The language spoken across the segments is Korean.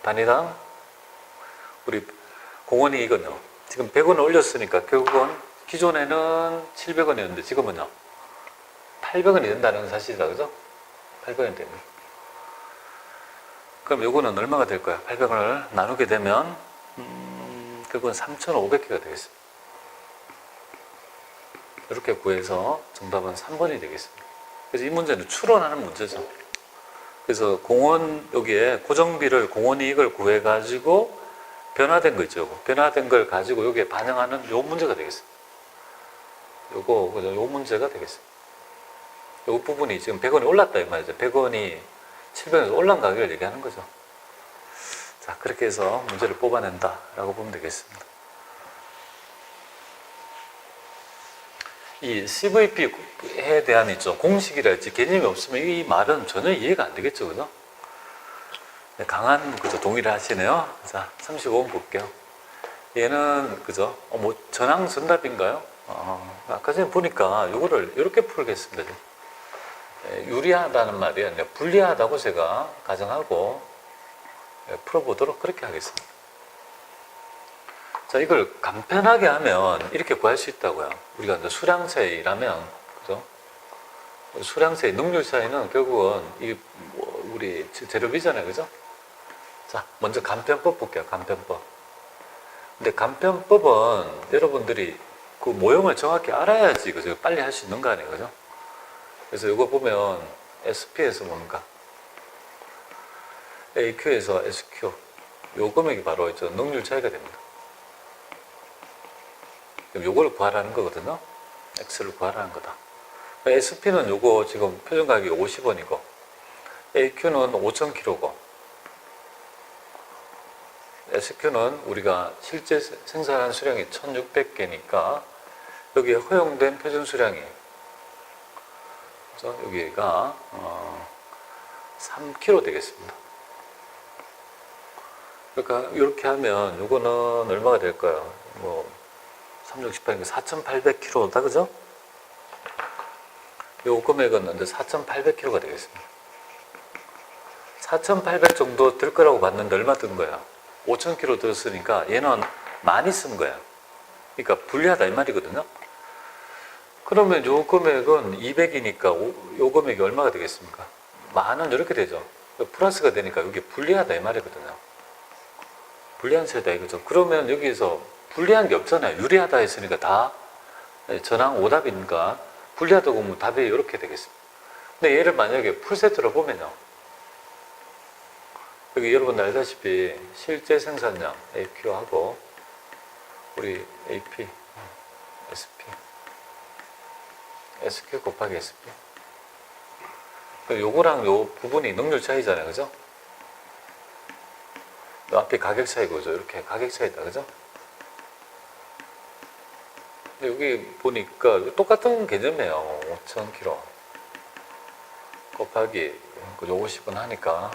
단위당 우리 공원이익은요. 지금 100원을 올렸으니까 결국은 기존에는 700원이었는데 지금은요. 800원이 된다는 사실이다. 그죠? 800원이 됩니다. 그럼 요거는 얼마가 될까요? 800원을 나누게 되면 결국은 3,500개가 되겠습니다. 이렇게 구해서 정답은 3번이 되겠습니다. 그래서 이 문제는 추론하는 문제죠. 그래서 공원 여기에 고정비를 공원이익을 구해가지고 변화된 거 있죠. 변화된 걸 가지고 여기에 반영하는 요 문제가 되겠습니다. 요거 그죠? 요 문제가 되겠습니다. 요 부분이 지금 100원이 올랐다 이 말이죠. 100원이 700원에서 올라간 가격을 얘기하는 거죠. 자, 그렇게 해서 문제를 뽑아낸다라고 보면 되겠습니다. 이 CVP에 대한 있죠. 공식이랄지 개념이 없으면 이 말은 전혀 이해가 안 되겠죠. 그죠? 네, 강한 그죠? 동의를 하시네요. 자, 35번 볼게요. 얘는 그죠? 뭐 전항 전답인가요? 아까 전에 보니까 이거를 이렇게 풀겠습니다. 유리하다는 말이 아니라 불리하다고 제가 가정하고 풀어보도록 그렇게 하겠습니다. 자, 이걸 간편하게 하면 이렇게 구할 수 있다고요. 우리가 이제 수량 차이라면, 그죠? 수량 차이, 능률 차이는 결국은 우리 재료비잖아요. 그죠? 자, 먼저 간편법 볼게요. 간편법. 근데 간편법은 여러분들이 그 모형을 정확히 알아야지, 그죠? 빨리 할 수 있는 거 아니에요. 그죠? 그래서 이거 보면 SP에서 뭔가 AQ에서 SQ 요 금액이 바로 있죠. 능률 차이가 됩니다. 그럼 요걸 구하라는 거거든요. X를 구하라는 거다. SP는 요거 지금 표준 가격이 50원이고 AQ는 5,000kg고 SQ는 우리가 실제 생산한 수량이 1,600개니까 여기에 허용된 표준 수량이 여기가 3kg 되겠습니다. 그러니까 이렇게 하면 이거는 얼마가 될까요? 뭐 368이니까 4,800kg다, 그죠? 요 금액은 이제 4,800kg가 되겠습니다. 4,800 정도 들 거라고 봤는데 얼마 든 거야? 5,000kg 들었으니까 얘는 많이 쓴 거야. 그러니까 불리하다 이 말이거든요. 그러면 요 금액은 200이니까 요 금액이 얼마가 되겠습니까? 만원 이렇게 되죠. 플러스가 되니까 여기 불리하다 이 말이거든요. 불리한 세다 이거죠. 그러면 여기서 불리한 게 없잖아요. 유리하다 했으니까 다 전항 오답이니까 불리하다고 보면 답이 이렇게 되겠습니다. 근데 얘를 만약에 풀세트로 보면요. 여기 여러분 알다시피 실제 생산량 AQ하고 우리 AP, SP SQ 곱하기 SP 요거랑 요 부분이 능률 차이잖아요. 그죠? 요 앞이 가격 차이고 이렇게 가격 차이다. 그죠? 근데 여기 보니까 똑같은 개념이에요. 5,000kg 곱하기 50원 하니까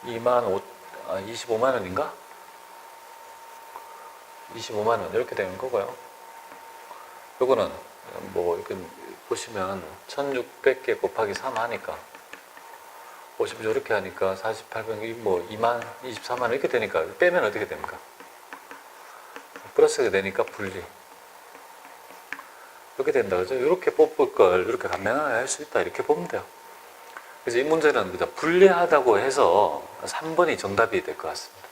25만원인가? 25만원 이렇게 되는 거고요. 요거는 뭐 이렇게 보시면 1600개 곱하기 3 하니까 50 이렇게 하니까 4800 뭐 2만 24만원 이렇게 되니까 빼면 어떻게 됩니까? 플러스가 되니까 분리 이렇게 된다. 그죠? 이렇게 뽑을 걸 이렇게 간단하게 할 수 있다. 이렇게 보면 돼요. 그래서 이 문제는 그죠? 불리하다고 해서 3번이 정답이 될 것 같습니다.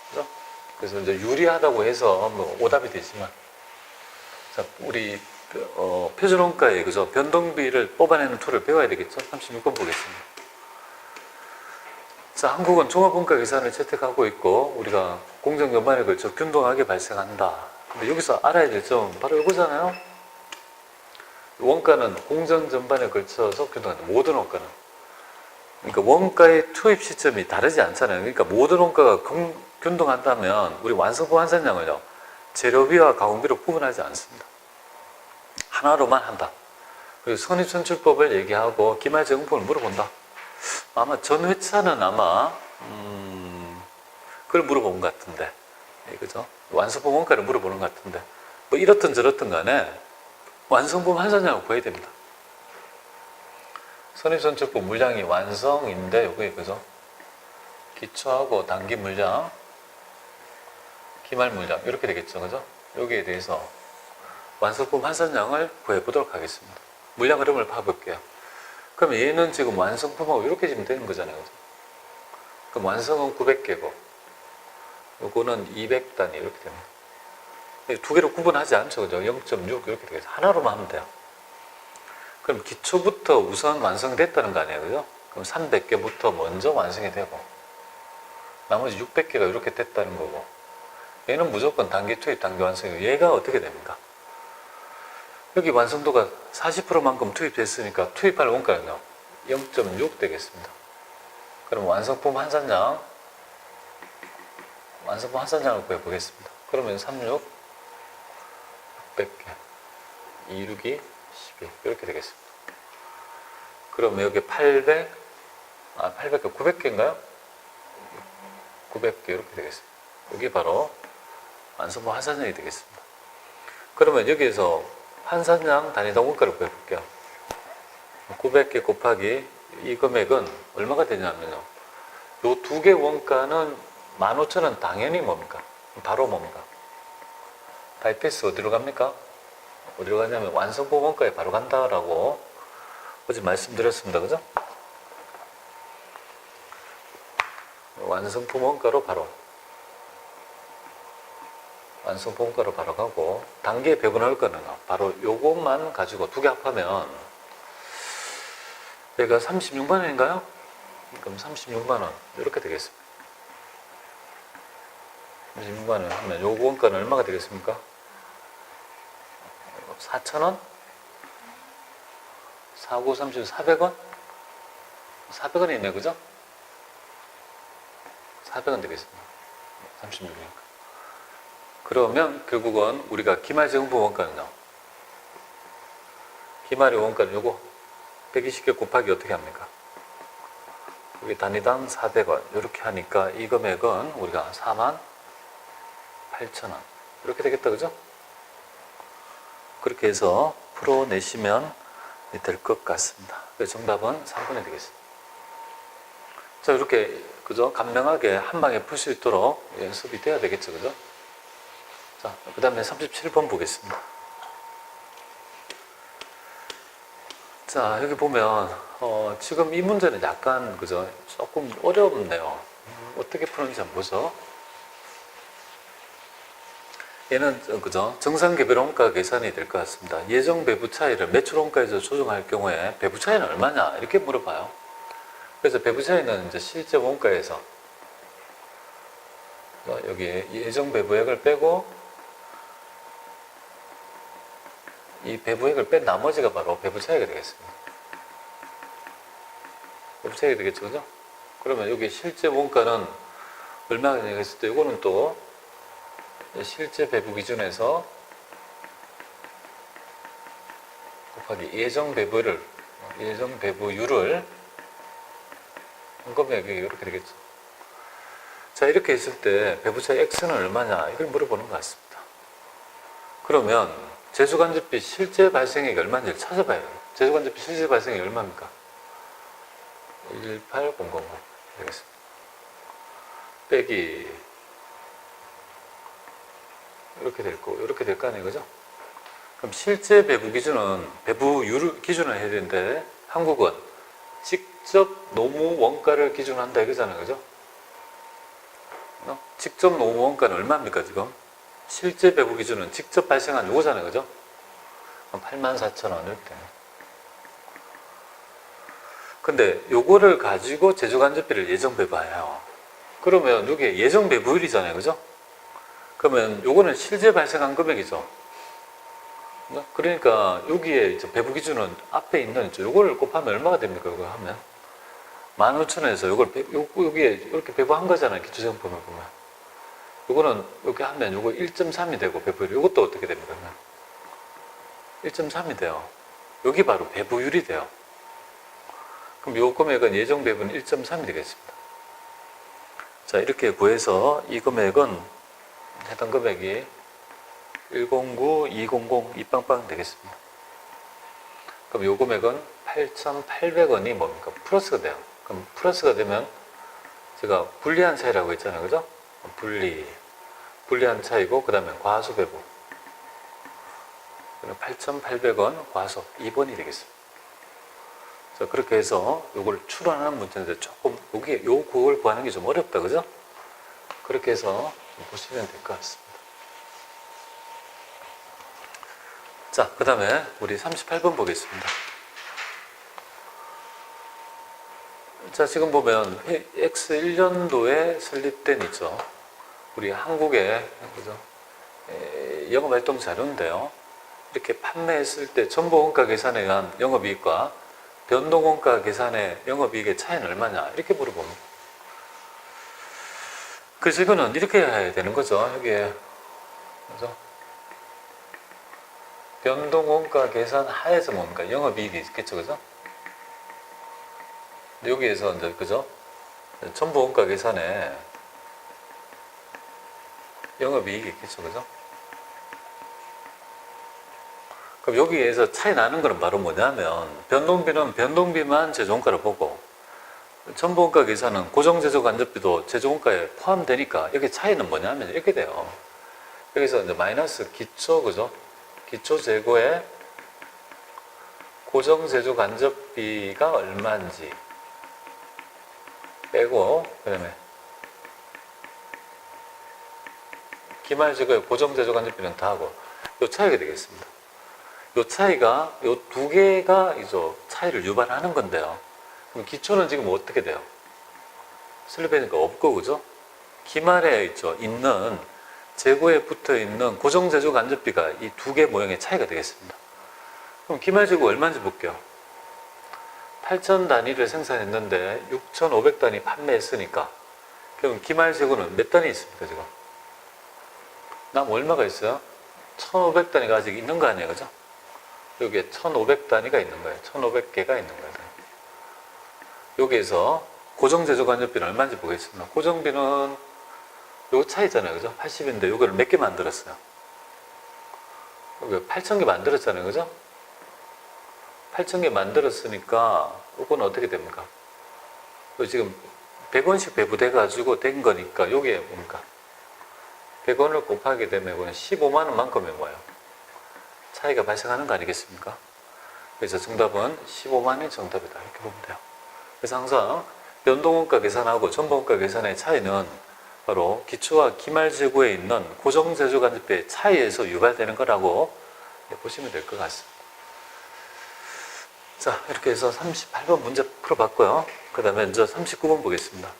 그죠? 그래서 이제 유리하다고 해서 뭐 오답이 되지만 자, 우리 표준원가에 그죠? 변동비를 뽑아내는 툴을 배워야 되겠죠? 36번 보겠습니다. 자, 한국은 종합원가 계산을 채택하고 있고 우리가 공정 연반에 걸쳐 균등하게 발생한다. 근데 여기서 알아야 될 점 바로 이거잖아요. 원가는 공정 전반에 걸쳐서 균등한다. 모든 원가는. 그러니까 원가의 투입 시점이 다르지 않잖아요. 그러니까 모든 원가가 균등한다면 우리 완성품 환산량을요. 재료비와 가공비로 구분하지 않습니다. 하나로만 한다. 그리고 선입선출법을 얘기하고 기말재정법을 물어본다. 아마 전 회차는 아마 그걸 물어본 것 같은데, 그죠? 완성품 원가를 물어보는 것 같은데, 뭐 이렇든 저렇든 간에 완성품 환산량을 구해야 됩니다. 선입선출법 물량이 완성인데, 요게 그죠? 기초하고 단기 물량, 기말 물량 이렇게 되겠죠, 그죠? 여기에 대해서 완성품 환산량을 구해보도록 하겠습니다. 물량 흐름을 파볼게요. 그럼 얘는 지금 완성품하고 이렇게 지금 되는 거잖아요, 그죠? 그럼 완성은 900개고 요거는 200단위 이렇게 됩니다. 두 개로 구분하지 않죠, 그죠? 0.6 이렇게 되겠죠. 하나로만 하면 돼요. 그럼 기초부터 우선 완성됐다는 거 아니에요, 그죠? 그럼 300개부터 먼저 완성이 되고 나머지 600개가 이렇게 됐다는 거고 얘는 무조건 단기 투입, 단기 완성이고 얘가 어떻게 됩니까? 여기 완성도가 40%만큼 투입됐으니까 투입할 원가는요 0.6 되겠습니다. 그럼 완성품 환산량을 구해보겠습니다. 그러면 36, 600개, 262, 12 이렇게 되겠습니다. 그럼 여기 800, 800개, 900개인가요? 900개 이렇게 되겠습니다. 여기 바로 완성품 환산량이 되겠습니다. 그러면 여기에서 환산량 단위당 원가를 구해볼게요. 900개 곱하기 이 금액은 얼마가 되냐면요. 요 두 개 원가는 15,000원 당연히 뭡니까? 바로 뭡니까? 바이패스 어디로 갑니까? 어디로 가냐면 완성품 원가에 바로 간다라고 어제 말씀드렸습니다. 그죠? 완성품 원가로 바로 가고 단기에 배분할 거는 바로 요것만 가지고 두 개 합하면 얘가 36만 원인가요? 그럼 36만 원 이렇게 되겠습니다. 36만 원 하면 요 원가는 얼마가 되겠습니까? 4,000원? 4, 9, 30, 400원? 400원이 있네, 그죠? 400원 되겠습니다. 36이니까. 그러면 결국은 우리가 기말정부 원가는요. 기말의 원가는 요거 120개 곱하기 어떻게 합니까? 여기 단위당 400원 이렇게 하니까 이 금액은 우리가 48,000원 이렇게 되겠다, 그죠? 그렇게 해서 풀어내시면 될 것 같습니다. 그래서 정답은 3번이 되겠습니다. 자, 이렇게 그죠? 간명하게 한 방에 풀 수 있도록 연습이 돼야 되겠죠, 그죠? 자, 그 다음에 37번 보겠습니다. 자, 여기 보면 지금 이 문제는 약간 그죠? 조금 어렵네요. 어떻게 푸는지 한번 보죠. 얘는 그죠? 정상 개별 원가 계산이 될 것 같습니다. 예정 배부 차이를 매출 원가에서 조정할 경우에 배부 차이는 얼마냐 이렇게 물어봐요. 그래서 배부 차이는 이제 실제 원가에서 여기 예정 배부액을 빼고 이 배부액을 뺀 나머지가 바로 배부 차이가 되겠습니다. 배부 차이가 되겠죠, 그죠? 그러면 여기 실제 원가는 얼마가 되겠을 때 이거는 또 실제 배부 기준에서 곱하기 예정 배부율을 한 금액이 이렇게 되겠죠. 자, 이렇게 했을 때 배부차이 X는 얼마냐 이걸 물어보는 것 같습니다. 그러면 제수간접비 실제 발생액이 얼마인지를 찾아봐야 돼요. 제수간접비 실제 발생액이 얼마입니까? 18000 되겠습니다. 빼기 이렇게 될 거고 이렇게 될 거 아니에요, 그죠? 그럼 실제 배부 기준은 배부율 기준을 해야 되는데 한국은 직접 노무 원가를 기준으로 한다 이거잖아요, 그죠? 직접 노무 원가는 얼마입니까 지금? 실제 배부 기준은 직접 발생한 요거잖아요, 그죠? 84,000원 이렇게. 근데 요거를 가지고 제조간접비를 예정 배부해요. 그러면 이게 예정 배부율이잖아요, 그죠? 그러면 요거는 실제 발생한 금액이죠. 그러니까 여기에 배부 기준은 앞에 있는 요거를 곱하면 얼마가 됩니까? 이거 하면 15,000원에서 요걸 여기에 이렇게 배부한 거잖아요. 기초생품을 보면 요거는 이렇게 하면 요거 1.3이 되고 배부율 요것도 어떻게 됩니까? 1.3이 돼요. 여기 바로 배부율이 돼요. 그럼 요 금액은 예정 배부는 1.3이 되겠습니다. 자, 이렇게 구해서 이 금액은 해당 금액이 109,200 이빵빵 되겠습니다. 그럼 요 금액은 8,800원이 뭡니까? 플러스가 돼요. 그럼 플러스가 되면 제가 불리한 차이라고 했잖아요. 그죠? 불리한 차이고, 그 다음에 과소 배분. 8,800원 과소 2번이 되겠습니다. 자, 그렇게 해서 요걸 추론하는 문제인데 조금, 그걸 구하는 게 좀 어렵다. 그죠? 그렇게 해서 좀 보시면 될 것 같습니다. 자, 그 다음에 우리 38번 보겠습니다. 자, 지금 보면 X1년도에 설립된 있죠. 우리 한국의, 그죠? 영업활동 자료인데요. 이렇게 판매했을 때 전보원가 계산에 의한 영업이익과 변동원가 계산의 영업이익의 차이는 얼마냐? 이렇게 물어봅니다. 그래서 이거는 이렇게 해야 되는 거죠. 여기에, 그죠? 변동원가 계산 하에서 뭡니까? 영업이익이 있겠죠. 그죠? 여기에서 이제, 그죠? 전보원가 계산에 영업이익이 있겠죠. 그죠? 그럼 여기에서 차이 나는 거는 바로 뭐냐면, 변동비는 변동비만 제조원가를 보고, 전보원가 계산은 고정제조간접비도 제조원가에 포함되니까, 여기 차이는 뭐냐면 이렇게 돼요. 여기서 이제 마이너스 기초, 그죠? 기초 재고의 고정제조간접비가 얼마인지 빼고, 그 다음에 기말재고의 고정제조간접비는 다 하고, 이 차이가 되겠습니다. 이 차이가, 이 두 개가 이제 차이를 유발하는 건데요. 그럼 기초는 지금 어떻게 돼요? 슬립이니까 없고, 그죠? 기말에 있는 재고에 붙어 있는 고정제조 간접비가 이 두 개 모형의 차이가 되겠습니다. 그럼 기말 재고 얼마인지 볼게요. 8,000 단위를 생산했는데 6,500단위 판매했으니까, 그럼 기말 재고는 몇 단위 있습니까, 지금? 남 얼마가 있어요? 1,500단위가 아직 있는 거 아니에요, 그죠? 여기에 1,500단위가 있는 거예요. 1,500개가 있는 거예요. 여기에서 고정제조간접비는 얼마인지 보겠습니다. 고정비는 요 차이잖아요. 그죠? 80인데 요거를 몇 개 만들었어요? 여기 8,000개 만들었잖아요. 그죠? 8,000개 만들었으니까 요거는 어떻게 됩니까? 지금 100원씩 배부돼 가지고 된 거니까 요게 뭡니까? 100원을 곱하게 되면 이거는 15만 원만큼의 뭐예요? 차이가 발생하는 거 아니겠습니까? 그래서 정답은 15만이 정답이다. 이렇게 보면 돼요. 그래서 항상 변동원가 계산하고 전보원가 계산의 차이는 바로 기초와 기말재고에 있는 고정제조간접비의 차이에서 유발되는 거라고 보시면 될 것 같습니다. 자, 이렇게 해서 38번 문제 풀어봤고요. 그 다음에 이제 39번 보겠습니다.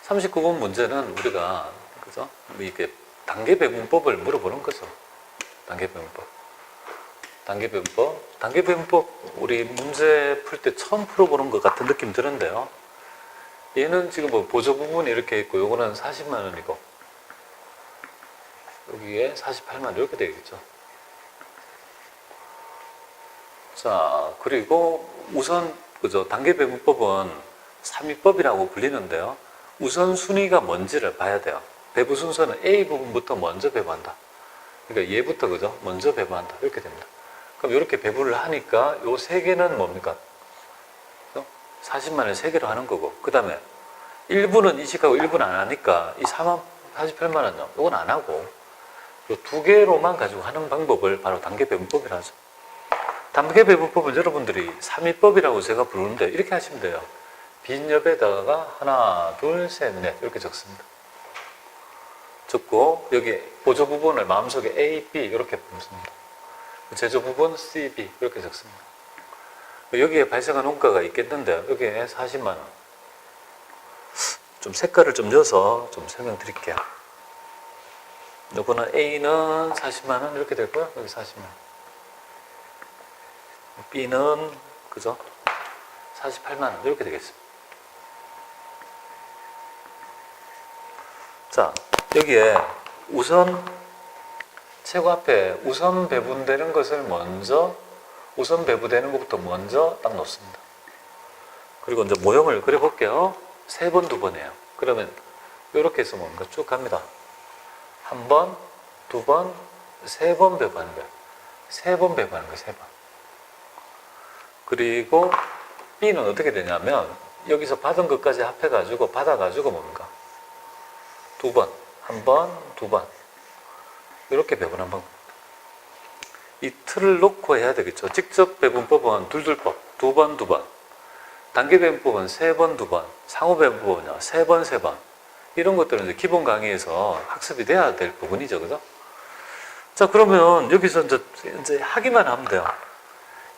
39번 문제는 우리가, 그죠? 이게 단계배분법을 물어보는 거죠. 단계배분법, 우리 문제 풀 때 처음 풀어보는 것 같은 느낌 드는데요. 얘는 지금 뭐 보조 부분이 이렇게 있고, 요거는 40만 원이고, 여기에 48만 원, 이렇게 되겠죠. 자, 그리고 우선, 그죠? 단계배분법은 3위법이라고 불리는데요. 우선순위가 뭔지를 봐야 돼요. 배분 순서는 A 부분부터 먼저 배분한다. 그러니까 얘부터, 그죠? 먼저 배분한다. 이렇게 됩니다. 그럼 이렇게 배분을 하니까 요 세 개는 뭡니까? 40만 원을 3개로 하는 거고, 그 다음에 1부는 이식하고 1부는 안 하니까 이 48만 원요, 이건 안 하고 요 두 개로만 가지고 하는 방법을 바로 단계배분법이라 하죠. 단계배분법은 여러분들이 3위법이라고 제가 부르는데 이렇게 하시면 돼요. 빈 옆에다가 하나, 둘, 셋, 넷 이렇게 적습니다. 적고 여기 보조 부분을 마음속에 A, B 이렇게 봅니다. 제조 부분 C, B 이렇게 적습니다. 여기에 발생한 원가가 있겠는데 여기에 40만 원. 좀 색깔을 좀 넣어서 좀 설명드릴게요. 요거는 A는 40만 원 이렇게 될 거야. 여기 40만 원. B는 그죠? 48만 원 이렇게 되겠습니다. 자, 여기에 우선 최고 앞에 우선 배분되는 것을 먼저, 우선 배분되는 것부터 먼저 딱 놓습니다. 그리고 이제 모형을 그려볼게요. 3번, 2번이에요. 그러면 이렇게 해서 뭔가 쭉 갑니다. 1번, 2번, 3번 배분하는 거예요. 3번 배분하는 거예요. 3번. 그리고 B는 어떻게 되냐면 여기서 받은 것까지 합해가지고 받아가지고 뭡니까? 두 번, 한 번, 두 번. 이렇게 배분한 방법. 이 틀을 놓고 해야 되겠죠. 직접 배분법은 둘둘법, 두 번, 두 번. 단계 배분법은 세 번, 두 번. 상호 배분법은요, 세 번, 세 번. 이런 것들은 이제 기본 강의에서 학습이 돼야 될 부분이죠. 그죠? 자, 그러면 여기서 이제 하기만 하면 돼요.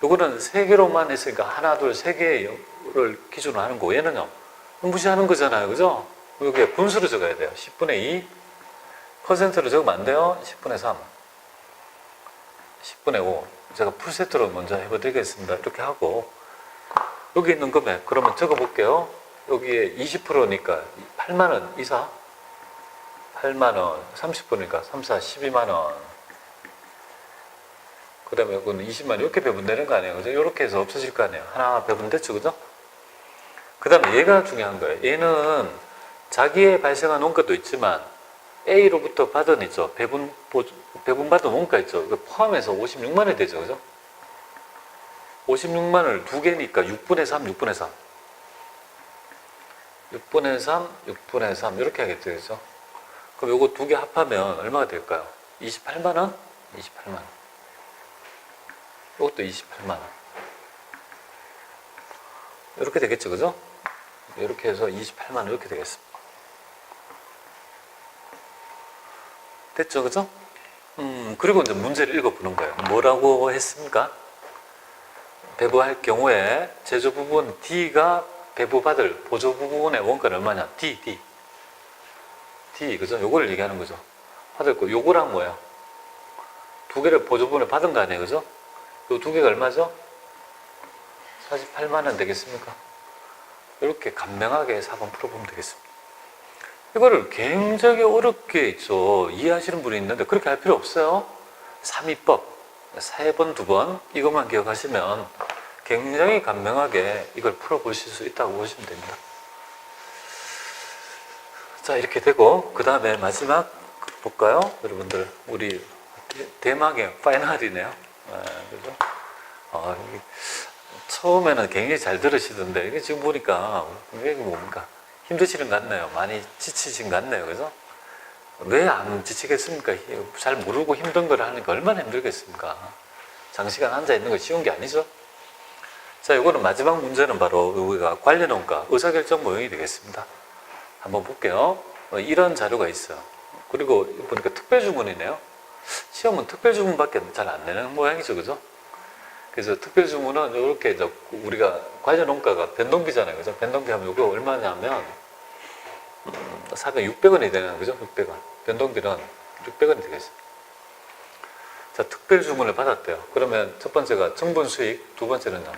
요거는 세 개로만 했으니까 하나, 둘, 세 개를 기준으로 하는 거고, 얘는요, 무시하는 거잖아요. 그죠? 여기에 분수로 적어야 돼요. 10분의 2. 퍼센트로 적으면 안 돼요. 10분의 3. 10분의 5. 제가 풀세트로 먼저 해보겠습니다. 이렇게 하고, 여기 있는 금액, 그러면 적어볼게요. 여기에 20%니까 8만원 이사. 8만원. 30%니까 3, 4, 12만원. 그 다음에 이거는 20만원. 이렇게 배분되는 거 아니에요. 그죠? 이렇게 해서 없어질 거 아니에요. 하나 배분됐죠. 그죠? 그 다음에 얘가 중요한 거예요. 얘는 자기의 발생한 원가도 있지만, A로부터 받은 있죠. 배분받은 원가 있죠. 이거 포함해서 56만원이 되죠. 그죠? 56만원을 두 개니까 6분의 3, 6분의 3. 6분의 3, 6분의 3. 이렇게 하겠죠. 그죠? 그럼 요거 두 개 합하면 얼마가 될까요? 28만원? 28만원. 요것도 28만원. 이렇게 되겠죠. 그죠? 이렇게 해서 28만원 이렇게 되겠습니다. 됐죠? 그죠? 그리고 이제 문제를 읽어보는 거예요. 뭐라고 했습니까? 배부할 경우에 제조 부분 D가 배부받을 보조 부분의 원가는 얼마냐? D. 그죠? 요거를 얘기하는 거죠. 받을 거. 요거랑 뭐예요? 두 개를 보조 부분에 받은 거 아니에요? 그죠? 요 두 개가 얼마죠? 48만원 되겠습니까? 이렇게 간명하게 4번 풀어보면 되겠습니다. 이거를 굉장히 어렵게 있죠. 이해하시는 분이 있는데 그렇게 할 필요 없어요. 3위법, 세 번, 두 번 이것만 기억하시면 굉장히 간명하게 이걸 풀어보실 수 있다고 보시면 됩니다. 자, 이렇게 되고 그 다음에 마지막 볼까요? 여러분들 우리 대망의 파이널이네요. 그죠? 처음에는 굉장히 잘 들으시던데 이게 지금 보니까 이게 뭡니까? 힘드시는 것 같네요. 많이 지치신 것 같네요. 그죠? 왜 안 지치겠습니까? 잘 모르고 힘든 걸 하니까 얼마나 힘들겠습니까? 장시간 앉아있는 거 쉬운 게 아니죠? 자, 이거는 마지막 문제는 바로 우리가 관련 원가, 의사결정 모형이 되겠습니다. 한번 볼게요. 이런 자료가 있어요. 그리고 보니까 특별주문이네요. 시험은 특별주문밖에 잘 안 내는 모양이죠. 그죠? 그래서 특별주문은 이렇게 우리가 관련 원가가 변동비잖아요. 그죠? 변동비 하면 이거 얼마냐면 600원이 되는 거죠. 600원. 변동비는 600원이 되겠습니다. 자, 특별주문을 받았대요. 그러면 첫 번째가 정분수익, 두 번째는요.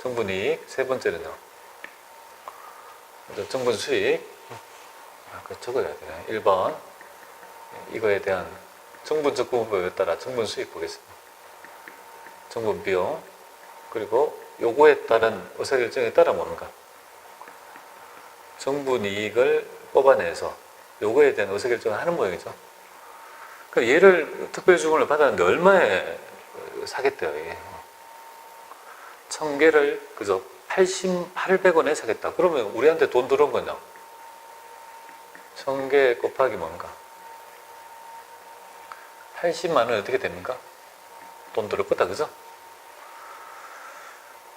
정분이익, 세 번째는요. 정분수익. 적어야 되네. 1번. 이거에 대한 정분적분법에 따라 정분수익 보겠습니다. 정분비용. 그리고 요거에 따른 의사결정에 따라 뭔가. 정분이익을 뽑아내서 요거에 대한 의사결정을 하는 모양이죠. 그러니까 얘를 특별주문을 받았는데 얼마에 사겠대요. 이게. 1000개를 그저 800원에 사겠다. 그러면 우리한테 돈 들어온 거냐? 1000개 곱하기 뭔가? 80만 원이 어떻게 됩니까? 돈 들을 거다. 그죠?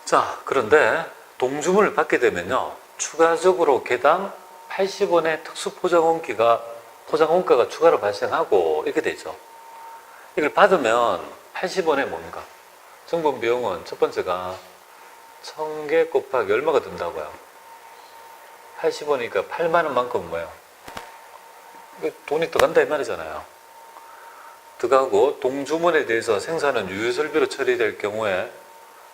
자, 그런데 동주문을 받게 되면요. 추가적으로 개당 80원의 특수 포장원가가 추가로 발생하고 이렇게 되죠. 이걸 받으면 80원에 뭔가? 정분 비용은 첫 번째가 1000개 곱하기 얼마가 든다고요? 80원이니까 8만 원만큼 뭐예요? 돈이 들어간다 이 말이잖아요. 들어가고 동주문에 대해서 생산은 유효설비로 처리될 경우에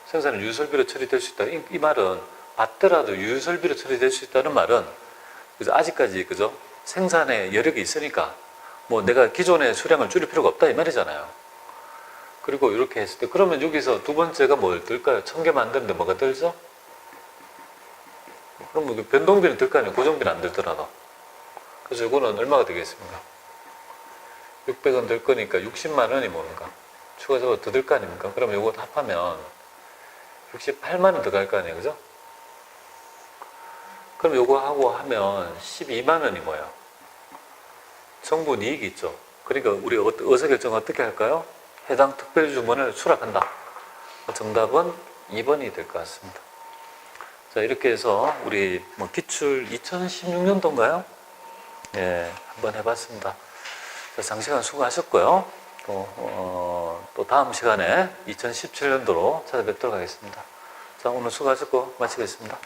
생산은 유효설비로 처리될 수 있다. 이 말은 받더라도 유효설비로 처리될 수 있다는 말은 그래서 아직까지 그죠? 생산에 여력이 있으니까 뭐 내가 기존의 수량을 줄일 필요가 없다 이 말이잖아요. 그리고 이렇게 했을 때 그러면 여기서 두 번째가 뭘 들까요? 1000개 만드는데 뭐가 들죠? 그럼 변동비는 들 거 아니에요. 고정비는 안 들더라도. 그래서 이거는 얼마가 되겠습니까? 600원 들 거니까 60만 원이 뭔가 추가적으로 더 들 거 아닙니까? 그러면 이거 합하면 68만 원 들어갈 거 아니에요. 그죠? 그럼 요거 하고 하면 12만 원이 뭐예요? 정부 이익이 있죠. 그러니까 우리 의사결정 어떻게 할까요? 해당 특별주문을 수락한다. 정답은 2번이 될 것 같습니다. 자, 이렇게 해서 우리 기출 2016년도인가요? 예, 한번 해봤습니다. 자, 장시간 수고하셨고요. 또 다음 시간에 2017년도로 찾아뵙도록 하겠습니다. 자, 오늘 수고하셨고 마치겠습니다.